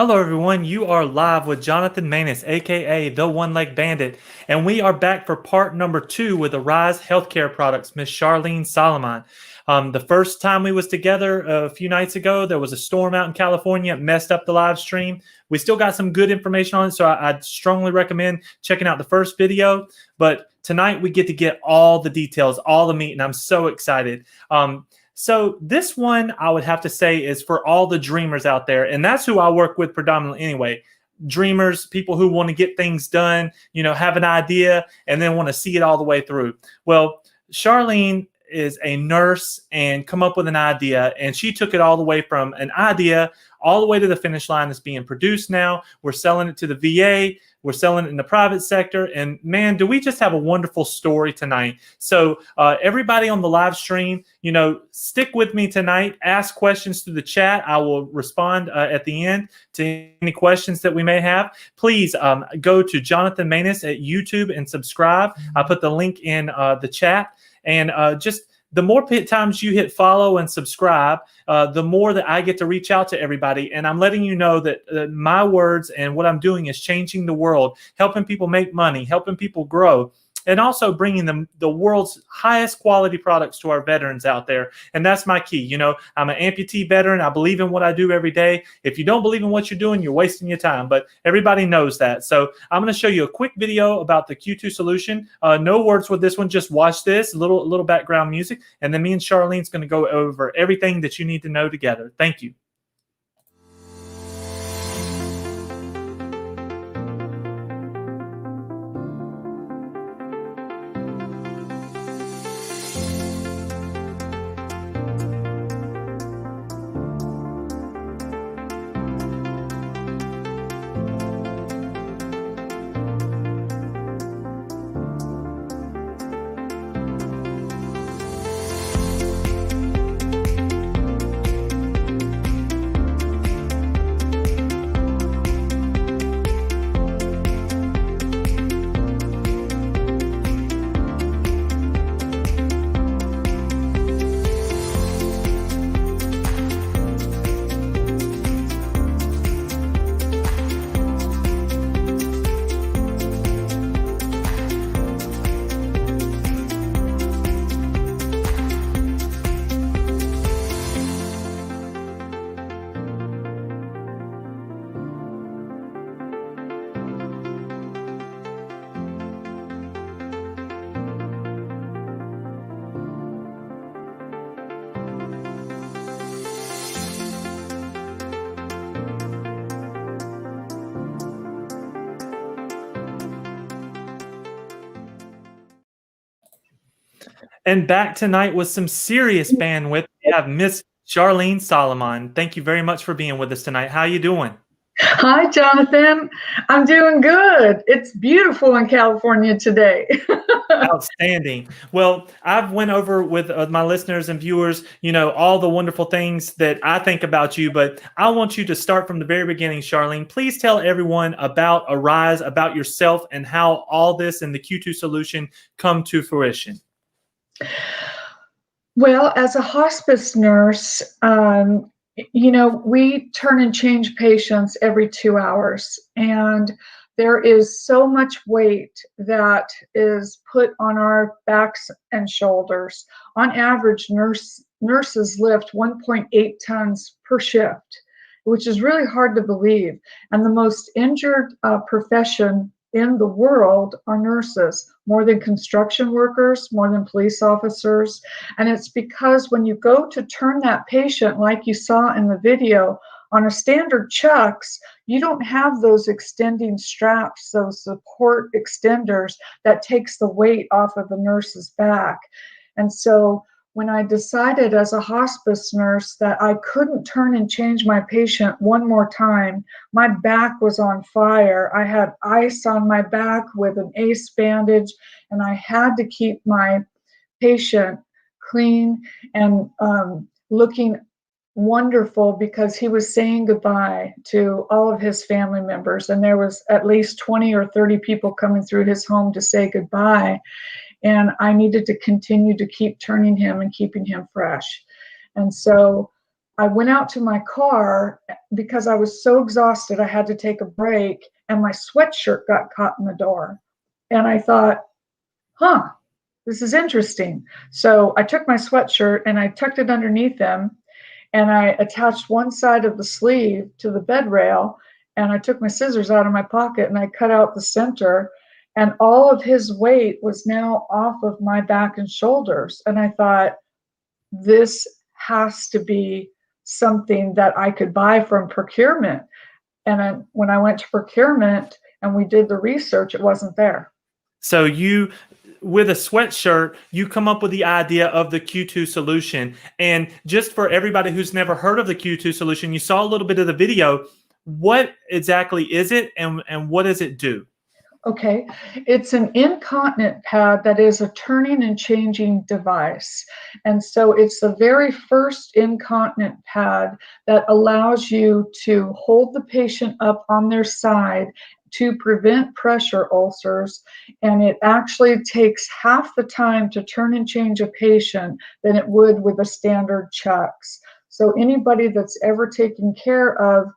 Hello, everyone. You are live with Johnathan Maness, aka the One-Leg Bandit, and we are back for part number 2 with Arise Healthcare Products, Miss Charleen Solomon. The first time we was together a few nights ago, there was a storm out in California, it messed up the live stream. We still got some good information on it, so I'd strongly recommend checking out the first video. But tonight we get to get all the details, all the meat, and I'm so excited. So this one, I would have to say, is for all the dreamers out there. And that's who I work with predominantly anyway. Dreamers, people who want to get things done, have an idea and then want to see it all the way through. Well, Charleen is a nurse and come up with an idea, and she took it all the way from an idea all the way to the finish line. It's being produced now. We're selling it to the VA. We're selling it in the private sector. And man, do we just have a wonderful story tonight. So everybody on the live stream, stick with me tonight. Ask questions through the chat. I will respond at the end to any questions that we may have. Please go to Johnathan Maness at YouTube and subscribe. I put the link in the chat. And just the more times you hit follow and subscribe, the more that I get to reach out to everybody. And I'm letting you know that my words and what I'm doing is changing the world, helping people make money, helping people grow, and also bringing them the world's highest quality products to our veterans out there. And that's my key. I'm an amputee veteran. I believe in what I do every day. If you don't believe in what you're doing, you're wasting your time. But everybody knows that. So I'm going to show you a quick video about the Q2 solution. No words with this one. Just watch this, a little background music. And then me and Charleen's going to go over everything that you need to know together. Thank you. And back tonight with some serious bandwidth, we have Miss Charleen Solomon. Thank you very much for being with us tonight. How you doing? Hi, Johnathan. I'm doing good. It's beautiful in California today. Outstanding. Well, I've went over with my listeners and viewers, all the wonderful things that I think about you, but I want you to start from the very beginning, Charleen. Please tell everyone about Arise, about yourself, and how all this and the Q2 solution come to fruition. Well, as a hospice nurse, we turn and change patients every 2 hours, and there is so much weight that is put on our backs and shoulders. On average, nurses lift 1.8 tons per shift, which is really hard to believe. And the most injured profession in the world are nurses, more than construction workers, more than police officers. And it's because when you go to turn that patient, like you saw in the video, on a standard chucks, you don't have those extending straps, those support extenders that takes the weight off of the nurse's back. And so when I decided as a hospice nurse that I couldn't turn and change my patient one more time, my back was on fire. I had ice on my back with an ACE bandage, and I had to keep my patient clean and looking wonderful, because he was saying goodbye to all of his family members, and there was at least 20 or 30 people coming through his home to say goodbye. And I needed to continue to keep turning him and keeping him fresh. And so I went out to my car because I was so exhausted. I had to take a break, and my sweatshirt got caught in the door. And I thought, huh, this is interesting. So I took my sweatshirt and I tucked it underneath him, and I attached one side of the sleeve to the bed rail, and I took my scissors out of my pocket and I cut out the center, and all of his weight was now off of my back and shoulders. And I thought, this has to be something that I could buy from procurement. And when I went to procurement and we did the research, it wasn't there. So you, with a sweatshirt, you come up with the idea of the Q2 solution. And just for everybody who's never heard of the Q2 solution, you saw a little bit of the video. What exactly is it, and what does it do? Okay, it's an incontinent pad that is a turning and changing device. And so it's the very first incontinent pad that allows you to hold the patient up on their side to prevent pressure ulcers. And it actually takes half the time to turn and change a patient than it would with a standard chucks. So anybody that's ever taken care of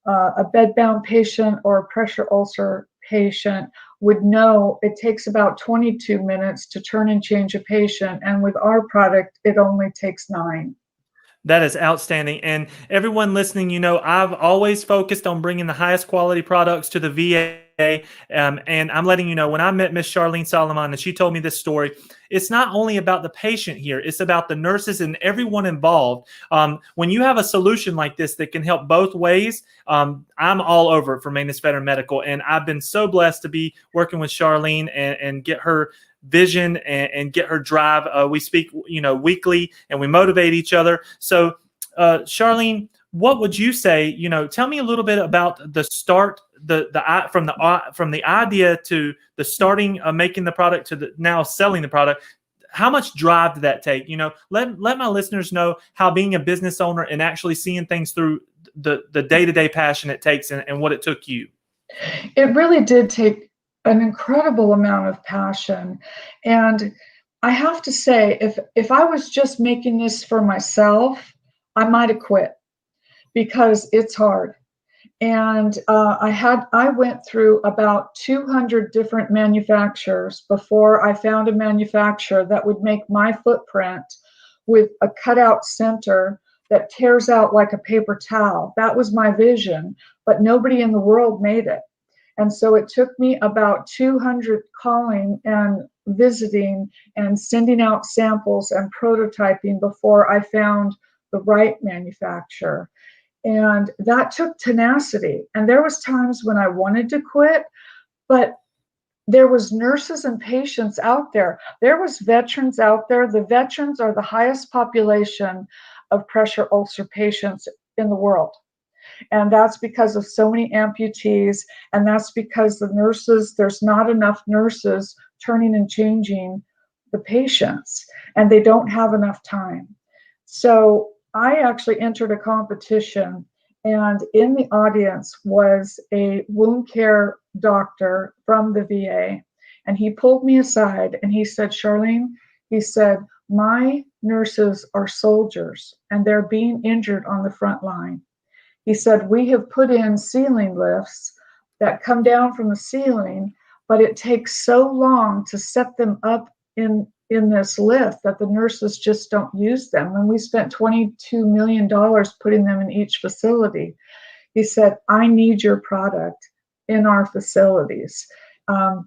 a bedbound patient or a pressure ulcer patient would know it takes about 22 minutes to turn and change a patient. And with our product, it only takes 9. That is outstanding. And everyone listening, I've always focused on bringing the highest quality products to the VA. And I'm letting you know, when I met Miss Charleen Solomon and she told me this story, it's not only about the patient here, it's about the nurses and everyone involved. When you have a solution like this that can help both ways, I'm all over it for Maness Veteran Medical. And I've been so blessed to be working with Charleen and get her vision and get her drive. We speak, weekly, and we motivate each other. So, Charleen, what would you say? Tell me a little bit about the start, from the idea to the starting of making the product to the now selling the product. How much drive did that take? Let my listeners know how being a business owner and actually seeing things through the day-to-day passion it takes and what it took you. It really did take an incredible amount of passion. And I have to say, if I was just making this for myself, I might have quit because it's hard. And I went through about 200 different manufacturers before I found a manufacturer that would make my footprint with a cutout center that tears out like a paper towel. That was my vision, but nobody in the world made it. And so it took me about 200 calling and visiting and sending out samples and prototyping before I found the right manufacturer. And that took tenacity. And there was times when I wanted to quit, but there was nurses and patients out there. There was veterans out there. The veterans are the highest population of pressure ulcer patients in the world. And that's because of so many amputees. And that's because there's not enough nurses turning and changing the patients, and they don't have enough time. So I actually entered a competition, and in the audience was a wound care doctor from the VA. And he pulled me aside and he said, Charleen, he said, my nurses are soldiers and they're being injured on the front line. He said, we have put in ceiling lifts that come down from the ceiling, but it takes so long to set them up in this lift that the nurses just don't use them. And we spent $22 million putting them in each facility. He said, I need your product in our facilities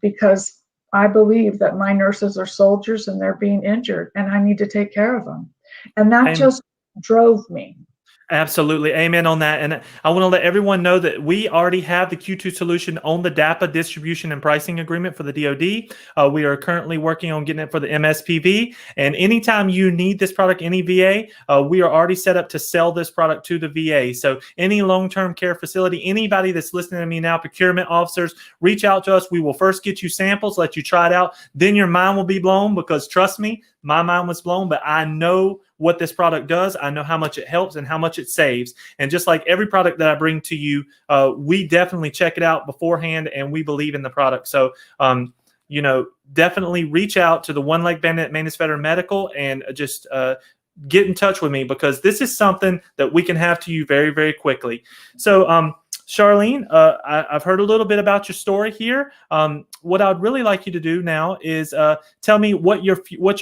because I believe that my nurses are soldiers and they're being injured and I need to take care of them. And that just drove me. Absolutely. Amen on that. And I want to let everyone know that we already have the Q2 solution on the DAPA distribution and pricing agreement for the DoD. We are currently working on getting it for the MSPV. And anytime you need this product, any VA, we are already set up to sell this product to the VA. So any long-term care facility, anybody that's listening to me now, procurement officers, reach out to us. We will first get you samples, let you try it out. Then your mind will be blown because trust me, my mind was blown, but I know what this product does. I know how much it helps and how much it saves. And just like every product that I bring to you, we definitely check it out beforehand and we believe in the product. So, definitely reach out to the One Leg Bandit Maness Veteran Medical and just get in touch with me, because this is something that we can have to you very, very quickly. So, Charleen, I've heard a little bit about your story here. What I'd really like you to do now is tell me what your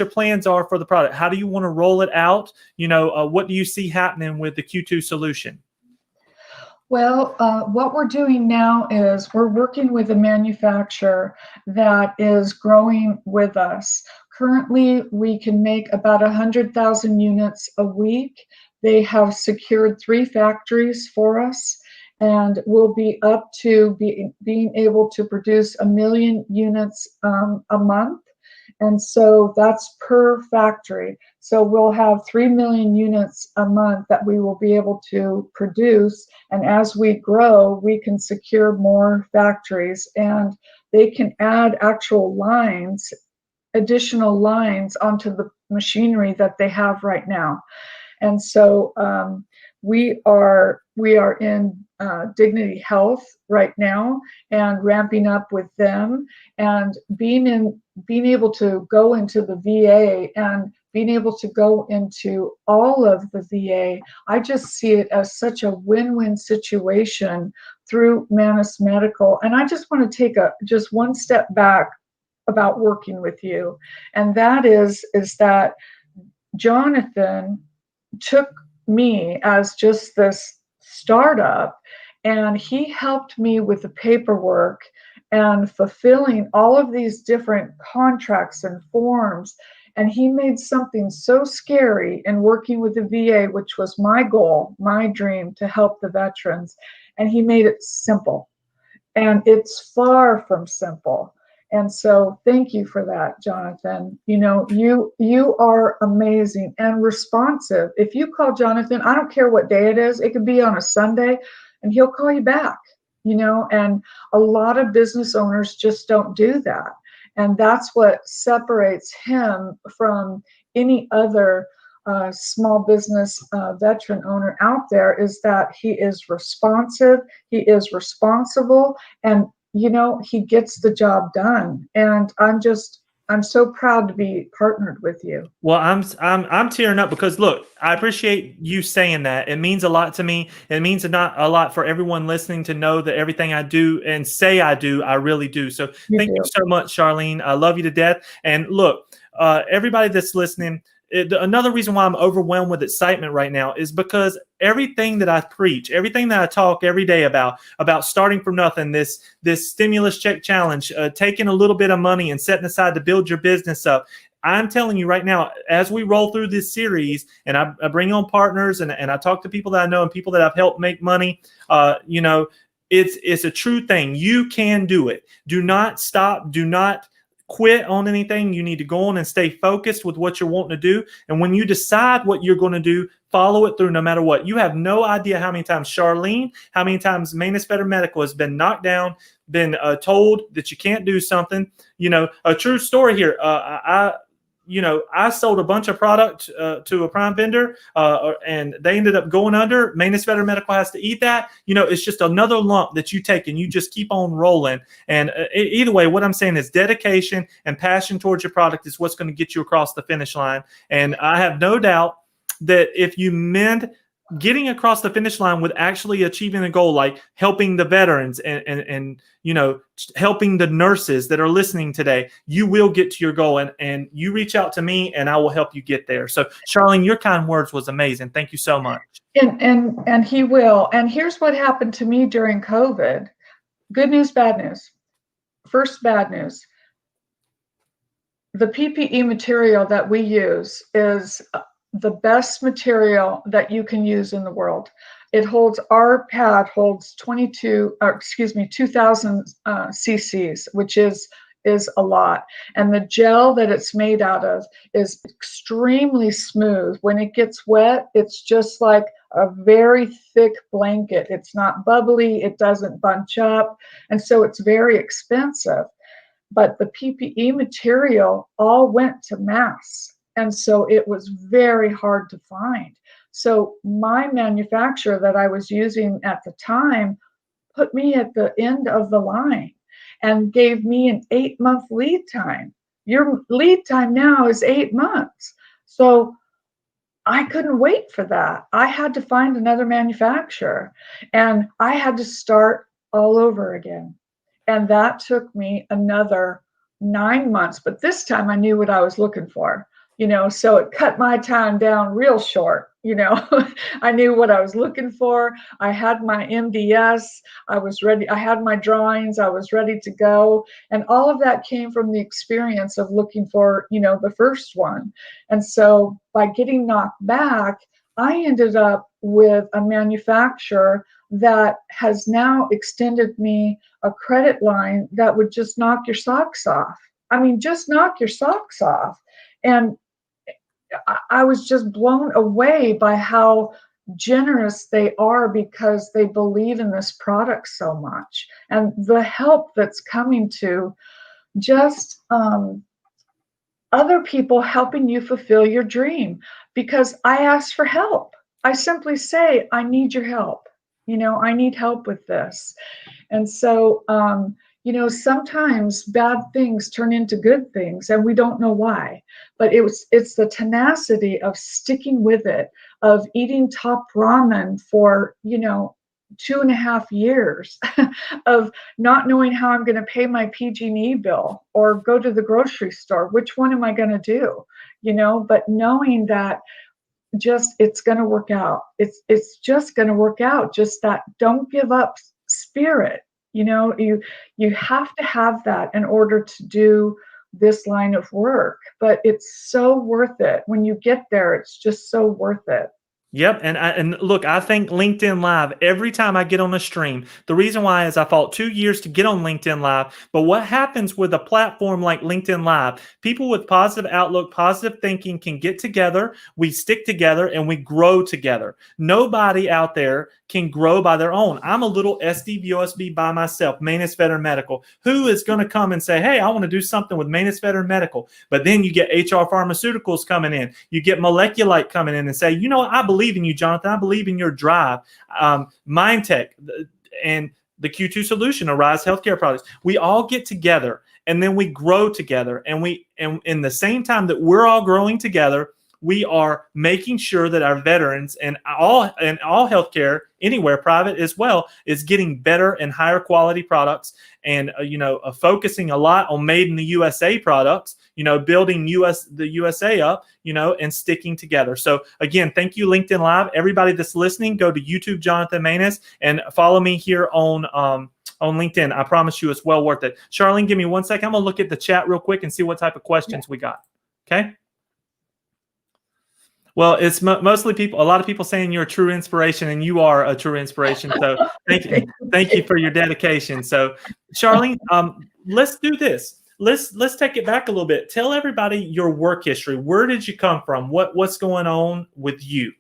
plans are for the product. How do you want to roll it out? What do you see happening with the Q2 solution? Well, what we're doing now is we're working with a manufacturer that is growing with us. Currently, we can make about 100,000 units a week. They have secured 3 factories for us, and we'll be up to being able to produce 1 million units a month. And so that's per factory. So we'll have 3 million units a month that we will be able to produce. And as we grow, we can secure more factories, and they can add actual lines, additional lines onto the machinery that they have right now. And so we are in Dignity Health right now and ramping up with them, and being able to go into the VA and being able to go into all of the VA. I just see it as such a win-win situation through Maness Medical. And I just want to take just one step back about working with you, and that is that Johnathan took me as just this startup, and he helped me with the paperwork and fulfilling all of these different contracts and forms. And he made something so scary in working with the VA, which was my goal, my dream, to help the veterans. And he made it simple. And it's far from simple. And so thank you for that, Johnathan. You are amazing and responsive. If you call Johnathan, I don't care what day it is, it could be on a Sunday, and he'll call you back, and a lot of business owners just don't do that. And that's what separates him from any other small business veteran owner out there, is that he is responsive, he is responsible, and he gets the job done. And I'm so proud to be partnered with you. Well, I'm tearing up, because look, I appreciate you saying that. It means a lot to me. It means a lot for everyone listening to know that everything I do and say I do, I really do. So thank you so much, Charleen. I love you to death. And look, everybody that's listening, another reason why I'm overwhelmed with excitement right now is because everything that I preach, everything that I talk every day about starting from nothing, this stimulus check challenge, taking a little bit of money and setting aside to build your business up. I'm telling you right now, as we roll through this series and I bring on partners and I talk to people that I know and people that I've helped make money, it's a true thing. You can do it. Do not stop. Do not quit on anything. You need to go on and stay focused with what you're wanting to do. And when you decide what you're going to do, follow it through no matter what. You have no idea how many times Charleen, how many times Maness Better Medical has been knocked down, been told that you can't do something. A true story here. I sold a bunch of product to a prime vendor, and they ended up going under. Maness Better Medical has to eat that. It's just another lump that you take, and you just keep on rolling. And either way, what I'm saying is dedication and passion towards your product is what's going to get you across the finish line. And I have no doubt that if you mend getting across the finish line with actually achieving a goal, like helping the veterans and helping the nurses that are listening today, you will get to your goal. And you reach out to me and I will help you get there. So Charleen, your kind words was amazing. Thank you so much. And he will. And here's what happened to me during COVID. Good news, bad news. First, bad news. The PPE material that we use is the best material that you can use in the world. Our pad holds 2000 cc's, which is a lot. And the gel that it's made out of is extremely smooth. When it gets wet, it's just like a very thick blanket. It's not bubbly, it doesn't bunch up. And so it's very expensive. But the PPE material all went to mass. And so it was very hard to find. So my manufacturer that I was using at the time put me at the end of the line and gave me an 8-month lead time. Your lead time now is 8 months. So I couldn't wait for that. I had to find another manufacturer, and I had to start all over again. And that took me another 9 months, but this time I knew what I was looking for, so it cut my time down real short. I knew what I was looking for. I had my MDS. I was ready. I had my drawings. I was ready to go. And all of that came from the experience of looking for, the first one. And so by getting knocked back, I ended up with a manufacturer that has now extended me a credit line that would just knock your socks off. I mean, just knock your socks off. And I was just blown away by how generous they are because they believe in this product so much, and the help that's coming to just other people helping you fulfill your dream. Because I ask for help. I simply say, I need your help. I need help with this. And so, sometimes bad things turn into good things, and we don't know why. But it's the tenacity of sticking with it, of eating top ramen for 2.5 years, of not knowing how I'm going to pay my PG&E bill or go to the grocery store. Which one am I going to do? But knowing that it's going to work out. It's just going to work out. Just that don't give up spirit. You have to have that in order to do this line of work, but it's so worth it. When you get there, it's just so worth it. Yep, and look, I think LinkedIn Live every time I get on a stream. The reason why is I fought 2 years to get on LinkedIn Live. But what happens with a platform like LinkedIn Live? People with positive outlook, positive thinking can get together. We stick together and we grow together. Nobody out there can grow by their own. I'm a little SDVOSB by myself, Maness Veteran Medical. Who is going to come and say, "Hey, I want to do something with Maness Veteran Medical"? But then you get HR Pharmaceuticals coming in. You get Moleculite coming in and say, I believe in you, Johnathan. I believe in your drive. MindTech and the Q2 Solution, Arise Healthcare Products. We all get together and then we grow together. And in the same time that we're all growing together, we are making sure that our veterans and all healthcare, anywhere, private as well, is getting better and higher quality products, and focusing a lot on made in the USA products, building the USA up, and sticking together. So again, thank you, LinkedIn Live. Everybody that's listening, go to YouTube Johnathan Maness and follow me here on LinkedIn. I promise you it's well worth it. Charleen, give me 1 second. I'm gonna look at the chat real quick and see what type of questions we got. Okay. Well, it's mostly people. A lot of people saying you're a true inspiration, and you are a true inspiration. So thank you for your dedication. So, Charleen, let's do this. Let's take it back a little bit. Tell everybody your work history. Where did you come from? What's going on with you?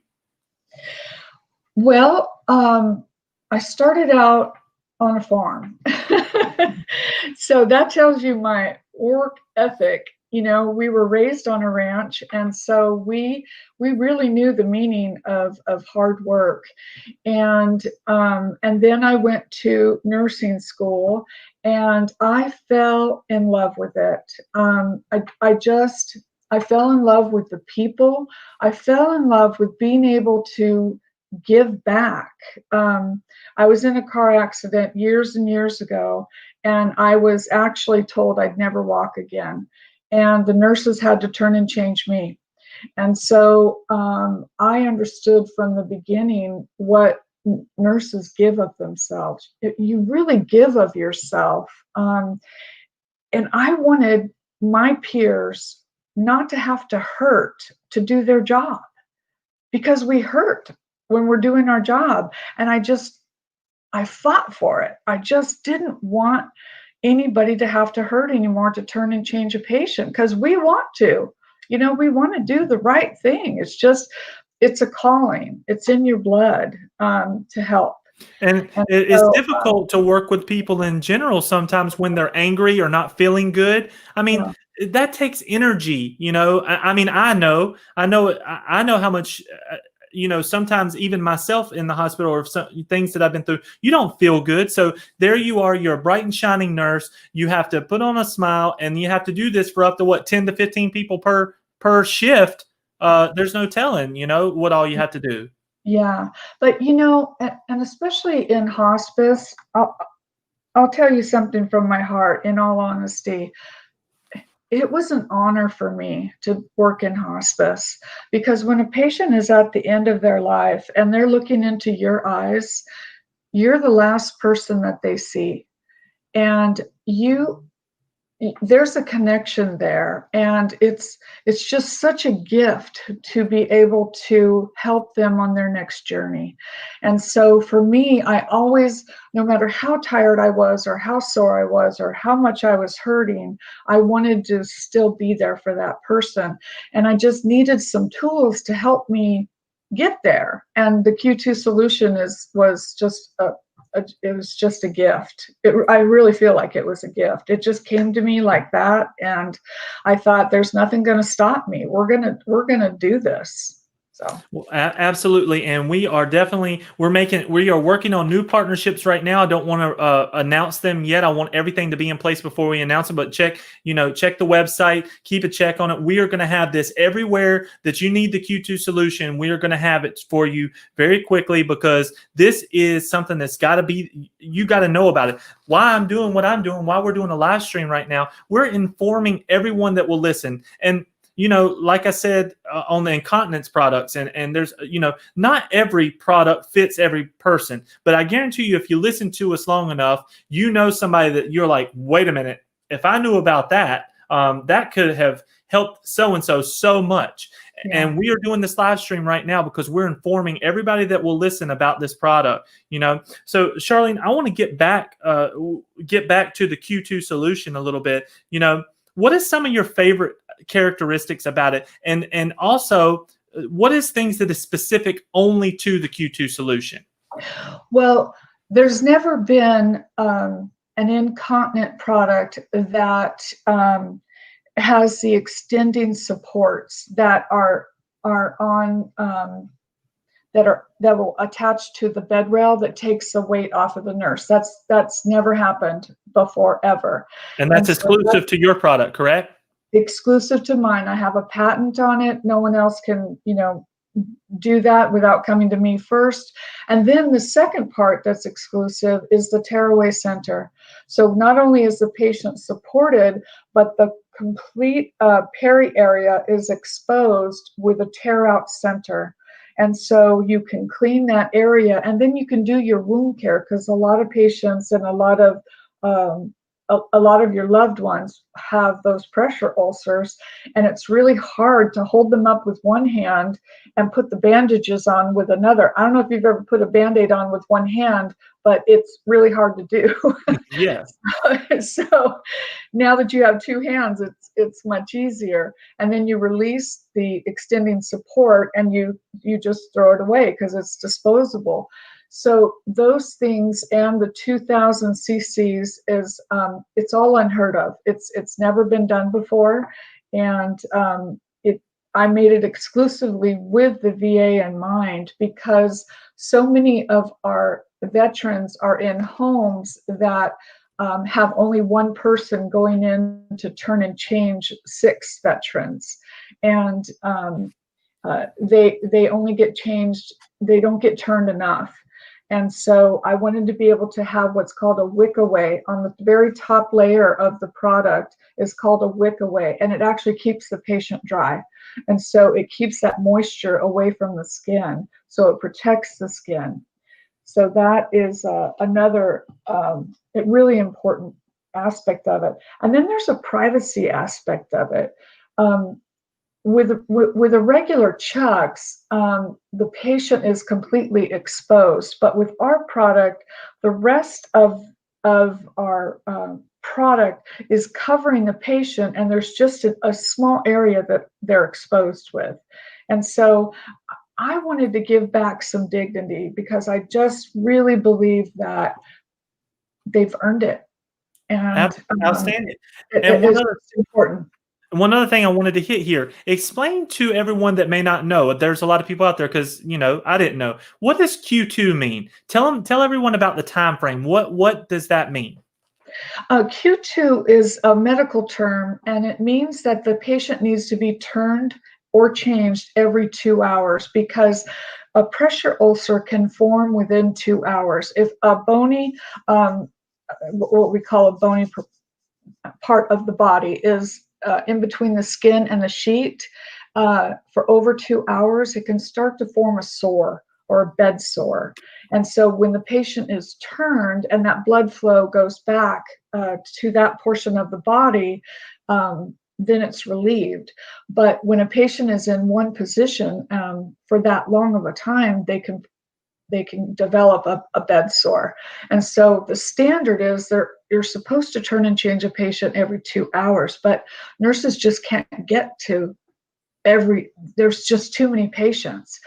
Well, I started out on a farm, so that tells you my work ethic. We were raised on a ranch, and so we really knew the meaning of hard work. And then I went to nursing school, and I fell in love with it. I fell in love with the people. I fell in love with being able to give back. I was in a car accident years and years ago, and I was actually told I'd never walk again. And the nurses had to turn and change me. And so I understood from the beginning what nurses give of themselves. You really give of yourself. And I wanted my peers not to have to hurt to do their job, because we hurt when we're doing our job. And I fought for it. I just didn't want anybody to have to hurt anymore to turn and change a patient, because we want to. We want to do the right thing. It's a calling. It's in your blood to help. And it's difficult to work with people in general sometimes when they're angry or not feeling good. I mean, that takes energy. I mean, I know how much. Sometimes even myself in the hospital, or some things that I've been through, you don't feel good. So there you are, you're a bright and shining nurse. You have to put on a smile, and you have to do this for up to 10 to 15 people per shift. there's no telling, what all you have to do. Yeah, but and especially in hospice, I'll tell you something from my heart, in all honesty. It was an honor for me to work in hospice, because when a patient is at the end of their life and they're looking into your eyes, you're the last person that they see. And there's a connection there, and it's just such a gift to be able to help them on their next journey. And so for me, I always, no matter how tired I was or how sore I was or how much I was hurting, I wanted to still be there for that person. And I just needed some tools to help me get there, and the Q2 solution was just it was just a gift. I really feel like it was a gift. It just came to me like that, and I thought, there's nothing going to stop me. We're gonna do this. So Well, absolutely, and we are working on new partnerships right now. I don't want to announce them yet. I want everything to be in place before we announce them. But check the website, keep a check on it. We are going to have this everywhere that you need the Q2 solution. We are going to have it for you very quickly, because this is something that's got to be. You got to know about it. Why I'm doing what I'm doing, why we're doing a live stream right now. We're informing everyone that will listen. And like I said, on the incontinence products, and there's, not every product fits every person, but I guarantee you, if you listen to us long enough, somebody that you're like, wait a minute, if I knew about that, that could have helped so-and-so so much. yeah. And we are doing this live stream right now because we're informing everybody that will listen about this product, So Charleen, I want to get back to the Q2 solution a little bit. What is some of your favorite characteristics about it, and also what is things that is specific only to the Q2 solution? Well, there's never been an incontinent product that has the extending supports that are on that will attach to the bed rail, that takes the weight off of the nurse. That's never happened before, ever. And that's So exclusive to your product, correct? Exclusive to mine. I have a patent on it. No one else can, do that without coming to me first. And then the second part that's exclusive is the tearaway center. So not only is the patient supported, but the complete peri area is exposed with a tear out center. And so you can clean that area, and then you can do your wound care, because a lot of patients and a lot of your loved ones have those pressure ulcers, and it's really hard to hold them up with one hand and put the bandages on with another. I don't know if you've ever put a Band-Aid on with one hand, but it's really hard to do. Yes. So now that you have two hands, it's much easier. And then you release the extending support, and you just throw it away because it's disposable. So those things, and the 2,000 cc's is it's all unheard of. It's never been done before, and I made it exclusively with the VA in mind, because so many of our veterans are in homes that have only one person going in to turn and change 6 veterans, and they only get changed. They don't get turned enough. And so I wanted to be able to have what's called a wick away on the very top layer of the product, is called a wick away, and it actually keeps the patient dry. And so it keeps that moisture away from the skin, so it protects the skin. So that is another really important aspect of it. And then there's a privacy aspect of it. With a regular chucks, the patient is completely exposed, but with our product, the rest of our product is covering the patient, and there's just a small area that they're exposed with. And so I wanted to give back some dignity, because I just really believe that they've earned it. And Outstanding. it is important. One other thing I wanted to hit here, explain to everyone that may not know, there's a lot of people out there, because, I didn't know. What does Q2 mean? Tell everyone about the time frame. What does that mean? Q2 is a medical term, and it means that the patient needs to be turned or changed every 2 hours, because a pressure ulcer can form within 2 hours. If a bony, what we call a bony part of the body is in between the skin and the sheet, for over 2 hours, it can start to form a sore or a bed sore. And so when the patient is turned and that blood flow goes back to that portion of the body, then it's relieved. But when a patient is in one position for that long of a time, they can develop a bed sore. And so the standard is you're supposed to turn and change a patient every 2 hours, but nurses just can't get to there's just too many patients.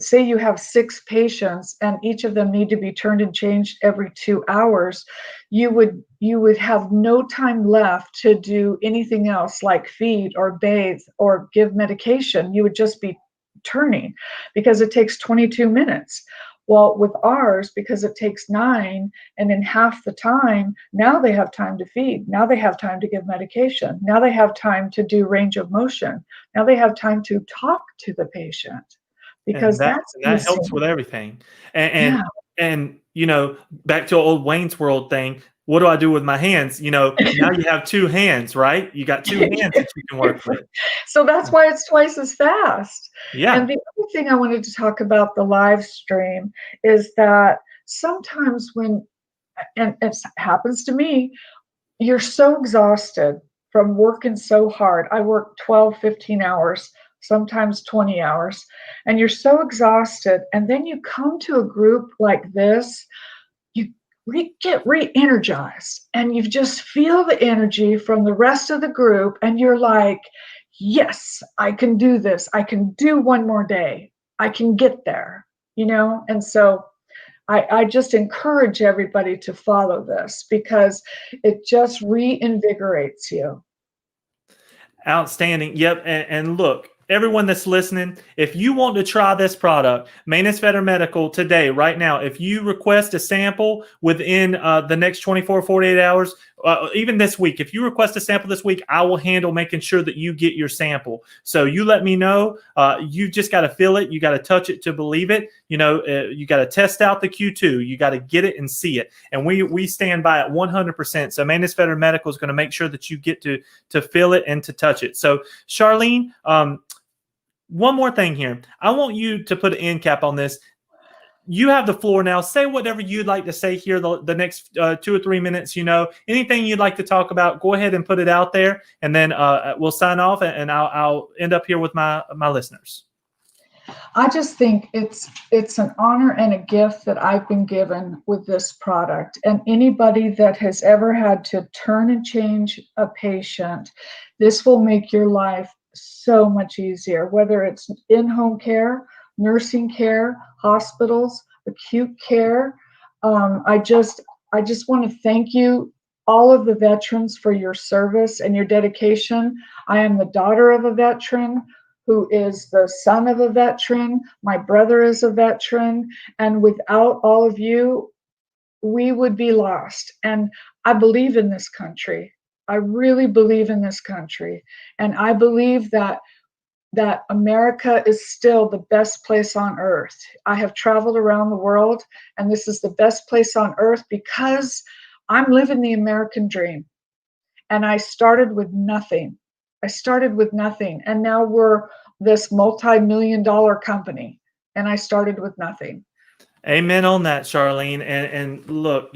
Say you have 6 patients and each of them need to be turned and changed every 2 hours, you would have no time left to do anything else like feed or bathe or give medication. You would just be turning, because it takes 22 minutes. Well, with ours, because it takes 9, and in half the time, now they have time to feed. Now they have time to give medication. Now they have time to do range of motion. Now they have time to talk to the patient, because that's that helps missing. with everything. Yeah. And back to old Wayne's World thing. What do I do with my hands? Now you have 2 hands, right? You got 2 hands that you can work with. So that's why it's twice as fast. Yeah. And the other thing I wanted to talk about the live stream is that sometimes and it happens to me, you're so exhausted from working so hard. I work 12, 15 hours, sometimes 20 hours, and you're so exhausted. And then you come to a group like this, you get re-energized, and you just feel the energy from the rest of the group, and you're like, yes, I can do this. I can do one more day. I can get there, And so I just encourage everybody to follow this, because it just reinvigorates you. Outstanding. Yep. And look, everyone that's listening, if you want to try this product, Maness Veteran Medical, today, right now, if you request a sample within the next 24, 48 hours, even this week, if you request a sample this week, I will handle making sure that you get your sample. So you let me know. You just got to feel it. You got to touch it to believe it. You got to test out the Q2. You got to get it and see it. And we stand by it 100%. So Maness Veteran Medical is going to make sure that you get to feel it and to touch it. So Charleen, one more thing here. I want you to put an end cap on this. You have the floor now. Say whatever you'd like to say here the next 2 or 3 minutes. Anything you'd like to talk about, go ahead and put it out there, and then we'll sign off, and I'll end up here with my listeners. I just think it's an honor and a gift that I've been given with this product. And anybody that has ever had to turn and change a patient, this will make your life so much easier, whether it's in-home care, nursing care, hospitals, acute care. I just want to thank you, all of the veterans, for your service and your dedication. I am the daughter of a veteran who is the son of a veteran. My brother is a veteran. And without all of you, we would be lost. And I believe in this country. I really believe in this country. And I believe that America is still the best place on earth. I have traveled around the world, and this is the best place on earth because I'm living the American dream. And I started with nothing. And now we're this multi-million-dollar company, and I started with nothing. Amen on that, Charleen. And look,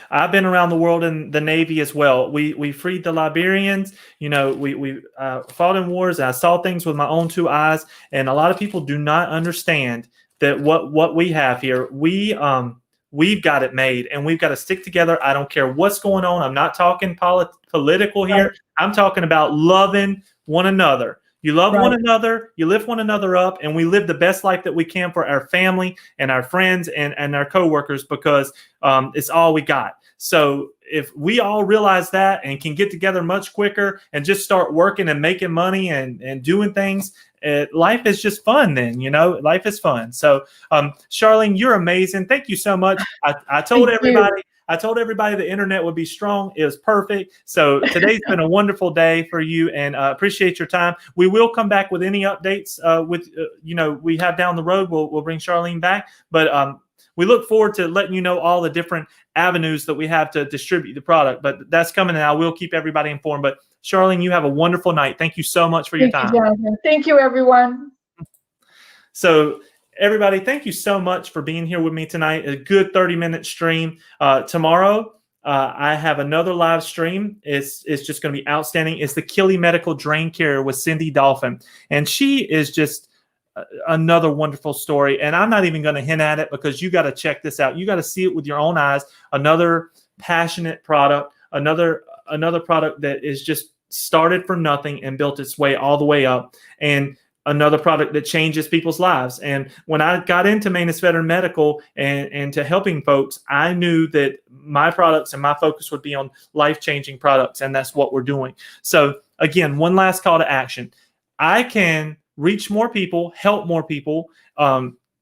I've been around the world in the Navy as well. We freed the Liberians. We fought in wars. I saw things with my own 2 eyes. And a lot of people do not understand that what we have here. We've got it made, and we've got to stick together. I don't care what's going on. I'm not talking political here. Right. I'm talking about loving one another. You love one another, you lift one another up, and we live the best life that we can for our family and our friends and our coworkers, because it's all we got. So if we all realize that and can get together much quicker and just start working and making money and doing things, life is just fun then, life is fun. So Charleen, you're amazing. Thank you so much. I told everybody I told everybody the internet would be strong. It was perfect. So today's been a wonderful day for you, and appreciate your time. We will come back with any updates we have down the road. We'll bring Charleen back, but we look forward to letting you know all the different avenues that we have to distribute the product. But that's coming, and I will keep everybody informed. But Charleen, you have a wonderful night. Thank you so much for your time. Thank you, Johnathan. Thank you, everyone. So everybody, thank you so much for being here with me tonight. A good 30-minute stream. Tomorrow, I have another live stream. It's just going to be outstanding. It's the Killy Medical Drain Carrier with Cindy Dolphin. And she is just another wonderful story. And I'm not even going to hint at it because you got to check this out. You got to see it with your own eyes. Another passionate product, another product that is just started from nothing and built its way all the way up. And another product that changes people's lives. And when I got into Maness Veteran Medical and to helping folks, I knew that my products and my focus would be on life-changing products, and that's what we're doing. So again, one last call to action. I can reach more people, help more people,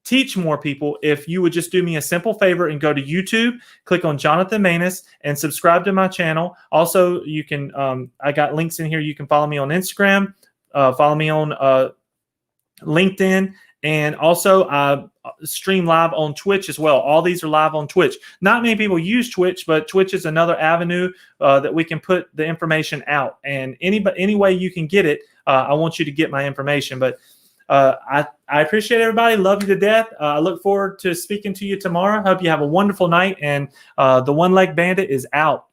teach more people if you would just do me a simple favor and go to YouTube, click on Johnathan Maness, and subscribe to my channel. Also, you can, I got links in here. You can follow me on Instagram, follow me on LinkedIn, and also I stream live on Twitch as well. All these are live on Twitch. Not many people use Twitch, but Twitch is another avenue that we can put the information out. And any way you can get it, I want you to get my information. But I appreciate everybody. Love you to death. I look forward to speaking to you tomorrow. Hope you have a wonderful night. And the One Leg Bandit is out.